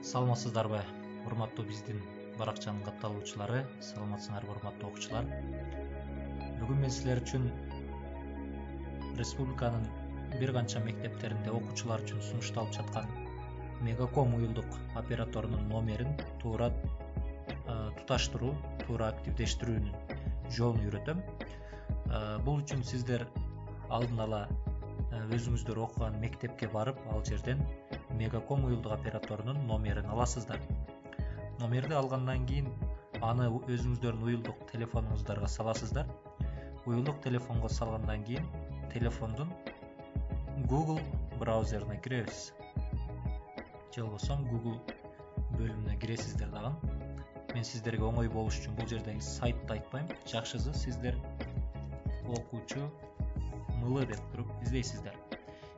Саламатсыздарбы, урматтуу биздин баракчанын катталуучулары, саламатсыңарбы урматтуу окуучулар. Бүгүн мен силер үчүн республиканын бир канча мектептеринде окуучулар үчүн сунушталып жаткан Мегаком уюлдук операторунун номерин туура туташтыруу, туура активдештирүүнүн жолун үйрөтөм. Бул үчүн сиздер алдын ала өзүңүздөр окуган мектепке барып, ал жерден Мегаком уюлдук операторунун номерин аласыздар. Номерди алгандан кийин аны өзүңүздөрдүн уюлдук телефонуңуздарга саласыздар. Уюлдук телефонго салгандан кийин телефондун Google браузерине киребиз. Же болбосо Google бөлүмүнө киресиздер дагы. Мен сиздерге оңой болуш үчүн бул жердеги сайтты айтпайм. Жакшысы сиздер окуучу мылы деп туруп издейсиздер.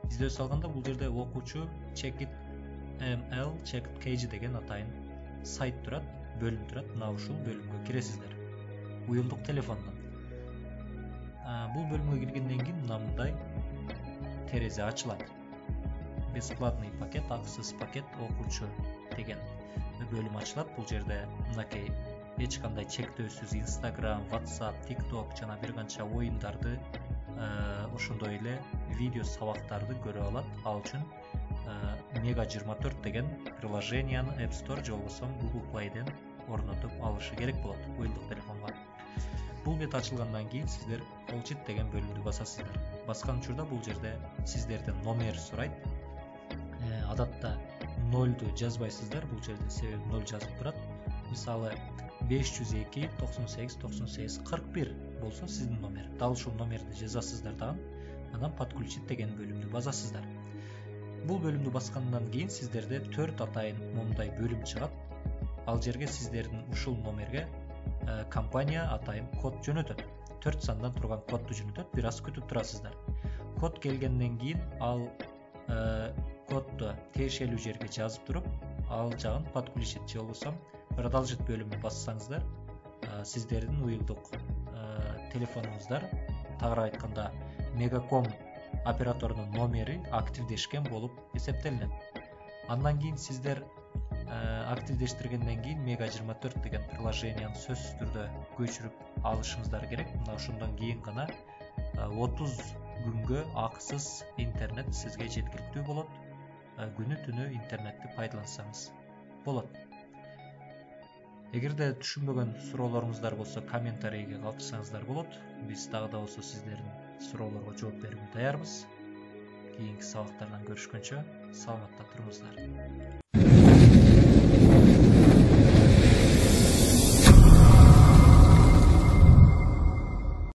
Издөө салганда бул жерде окуучу Checkit.ml, Checkit.kg деген атайын сайт турат, бөлүм турат. Мына ушул бөлүмгө киресиздер. Уюлдук телефондон. Бул бөлүмгө киргенден кийин мындай терезе ачылат. Бесплатный пакет, акысыз пакет, окуучу деген бөлүм ачылат. Бул жерде мынакей эч кандай чектөөсүз Instagram, WhatsApp, TikTok жана бир канча оюндарды, ошондой эле видео сабактарды көрө алат. Ал үчүн Mega 24 деген приложенияны App Store же болбосо Google Play'ден орнотуп алышы керек болот уюлдук телефонго. Бул бет ачылгандан кийин сиздер Получить деген бөлүмдү басасыздар. Баскан учурда бул жерде сиздерден номер сурайт. Адатта 0ду жазбайсыздар, бул жерде себеби 0 жазып турат. Мисалы 502 98 98 41 болсо сиздин номер. Дал ушул номерди жазасыздар дагы. Анан Подключить деген бөлүмдү басасыздар. Бул бөлүмдү баскандан кийин сиздерде 4 атайын мондай бөлүм чыгат. Ал жерге сиздердин ушул номерге компания атайын код жөнөтөт. 4 сандан турган кодду жөнөтөт. Бир аз күтүп турасыздар. Код келгенден кийин ал кодду тиешелүү жерге жазып туруп, ал жагын Подключить же болбосо продолжить бөлүмүн бассаңыздар, сиздердин уюлдук телефонуңуздар, тагыраак айтканда Мегаком операторунун номери активдешкен болуп эсептелинет. Андан кийин сиздер активдештиргенден кийин Mega 24 деген приложенияны сөзсүз түрдө көчүрүп алышыңыздар керек. Мына ошондон кийин гана 30 күнгө акысыз интернет сизге жеткиликтүү болот. Күнү түнү интернетти пайдалансаңыз болот. Эгерде түшүнбөгөн суроолоруңуздар болсо комментарийге калтырсаңыздар болот. Биз дагы да болсо сиздердин суроолорго жооп берүүгө даярбыз. Кийинки сабактардан көрүшкөнчө саламатта туруңуздар.